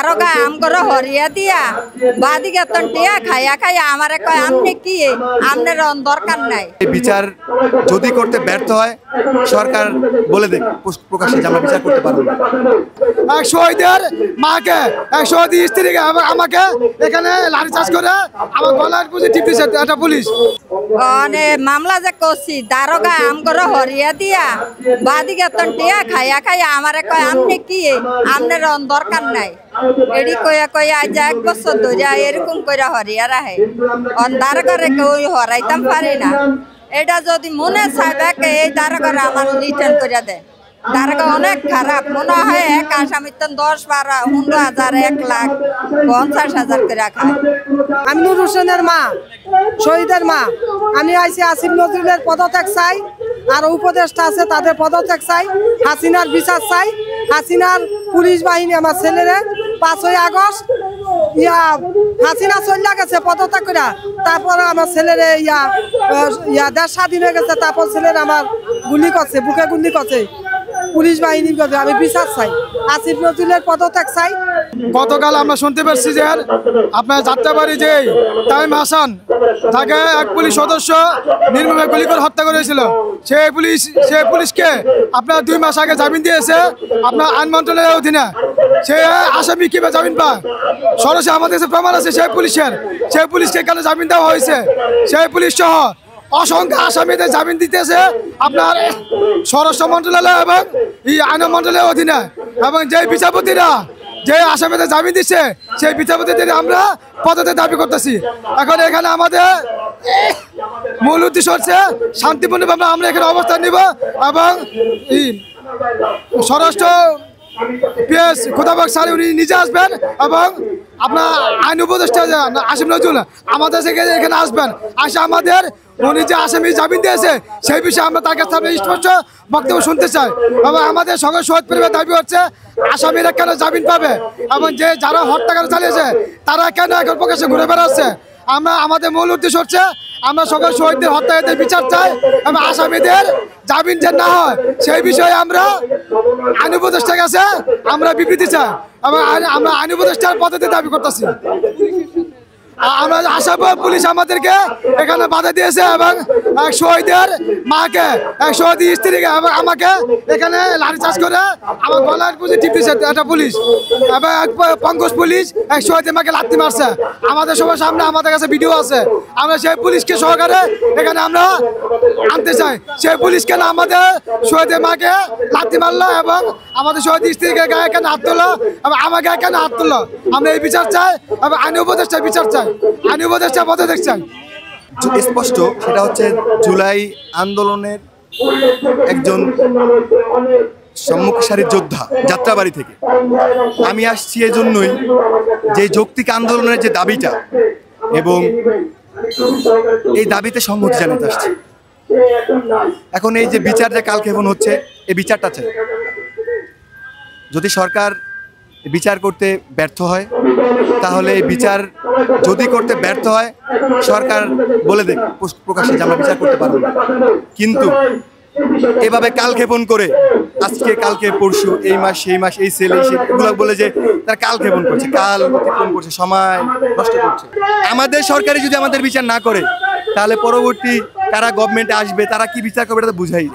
দারোগা আম করে হরিয়া দিয়া বাদিকে তো টিয়া খাইয়া খাইয়া আমারে কয় আমনে কি আমনের দরকার নাই। বিচার যদি করতে ব্যর্থ হয় সরকার বলে দেখ প্রকাশ্যে যে আমরা বিচার করতে পারবো না। এক শহীদের মাকে এক শহীদ স্ত্রীকে আমাকে এখানে লাঠিচার্জ করে আমার গলার পুজো টিপতেছে একটা পুলিশ। মানে মামলা যে করছি দারোগা আম করে হরিয়া দিয়া বাদিকে তো টিয়া খাইয়া খাইয়া আমারে কয় আমনে কি আমনের দরকার নাই। এডি কইয়া কইয়া আজ 1 বছর ধরে এরকম কইরা হরিয়া রাখে অন্ধার করে কেউ হরাইতাম পারি না। এটা যদি মনে চাইবে এই দারোগার আমার রিটার্ন করে দেয়। দারোগা অনেক খারাপ মনে হয় এক আসামির 10, 12, 15,000, 1 লাখ 50,000 করে খায়। আমি নূর হোসেনের মা, শহীদের মা। আমি আইসি আসিফ নজরুলের পদত্যাগ চাই, আর উপদেষ্টা আছে তাদের পদত্যাগ চাই, হাসিনার বিচার চাই। হাসিনার পুলিশ বাহিনী আমার ছেলেরে 5ই আগস্ট হাসিনা চলে গেছে পদত্যাগ করে, তারপর আমার ছেলেরে দেশ স্বাধীন হয়ে গেছে, তারপর ছেলের আমার গুলি করছে, বুকে গুলি করছে পুলিশ বাহিনী। আমি বিচার চাই, আসিফ নজরুলের পদত্যাগ চাই। গতকাল আমরা শুনতে পাচ্ছি যে আপনার যাত্রাবাড়ি যে তামিম হাসান তাকে এক পুলিশ সদস্য নির্মমভাবে গুলি করে হত্যা করেছিল। সেই পুলিশকে আপনার 2 মাস আগে জামিন দিয়েছে আপনার আইন মন্ত্রণালয়ের অধীনে। সে আসামি কিভাবে জামিন পায়? সরাসরি আমাদের কাছে প্রমাণ আছে সেই পুলিশকে কেন জামিন দেওয়া হয়েছে। সেই পুলিশ সহ অসংখ্য আসামিদের জামিন দিতেছে আপনার স্বরাষ্ট্র মন্ত্রণালয় এবং আইন মন্ত্রণালয়ের অধীনে। এবং যে বিচারপতিরা যে আসামিদের জামিন দিচ্ছে সেই বিচারপতিদের আমরা পদত্যাগ দাবি করতেছি। এখন এখানে আমাদের মূল উদ্দেশ্য হচ্ছে শান্তিপূর্ণভাবে আমরা এখানে অবস্থান নিব এবং স্বরাষ্ট্র পিএস খোদাবাগ স্যার উনি নিজে আসবেন এবং আপনার আইন উপদেষ্টা আসিফ নজরুল আমাদের এখানে আসবেন, আসে আমাদের উনি যে আসামি জামিন দিয়েছে সেই বিষয়ে আমরা তার কাছে স্পষ্ট বক্তব্য শুনতে চাই। এবং আমাদের সঙ্গে শহীদ পরিবার দাবি হচ্ছে আসামিরা কেন জামিন পাবে এবং যে যারা হত্যাকাণ্ড চালিয়েছে তারা কেন এখন প্রকাশ্যে ঘুরে বেড়াচ্ছে। আমাদের মূল উদ্দেশ্য হচ্ছে আমরা সকল শহীদদের হত্যাকারীদের বিচার চাই এবং আসামিদের জামিন যে না হয় সেই বিষয়ে আমরা আইন উপদেষ্টার কাছে আমরা বিবৃতি চাই এবং আমরা আইন উপদেষ্টার পদ্ধতি দাবি করতেছি। আমরা আশা করি পুলিশ আমাদেরকে এখানে বাধা দিয়েছে এবং এক শহীদের মাকে এক শহীদ স্ত্রীকে এবং আমাকে এখানে লাঠিচার্জ করে আমার গলার পুজো টিপতেছে একটা পুলিশ এবং এক পঙ্কজ পুলিশ এক শহীদের মাকে লাথি মারছে। আমাদের সবার সামনে আমাদের কাছে ভিডিও আছে। আমরা সেই পুলিশকে সহকারে এখানে আমরা আনতে চাই। সেই পুলিশকে না আমাদের শহীদের মাকে লাথি মারলো এবং আমাদের শহীদ স্ত্রীকে গায়ে এখানে হাত তুললো এবং আমাকে এখানে হাত তুললো। আমরা এই বিচার চাই এবং আইন উপদেষ্টার বিচার চাই, আইন উপদেষ্টা পদত্যাগ চাই। স্পষ্ট সেটা হচ্ছে জুলাই আন্দোলনের একজন সম্মুখ সারির যোদ্ধা যাত্রাবাড়ি থেকে আমি আসছি এজন্যই যে যৌক্তিক আন্দোলনের যে দাবিটা এবং এই দাবিতে সংহতি জানাতে আসছে। এখন এই যে বিচার যে কালক্ষেপণ হচ্ছে এই বিচারটা চাই। যদি সরকার বিচার করতে ব্যর্থ হয় তাহলে এই বিচার যদি করতে ব্যর্থ হয় সরকার বলে দেখ প্রকাশ্যে যে আমরা বিচার করতে পারবো না। কিন্তু এভাবে কালক্ষেপণ করে আজকে কালকে পরশু এই মাস সেই মাস এই সেল এগুলো বলে যে তারা কালক্ষেপণ করছে, কাল অতিক্রম করছে, সময় নষ্ট করছে। আমাদের সরকারি যদি আমাদের বিচার না করে তাহলে পরবর্তী কারা গভর্নমেন্টে আসবে তারা কি বিচার করবে এটা বুঝাই।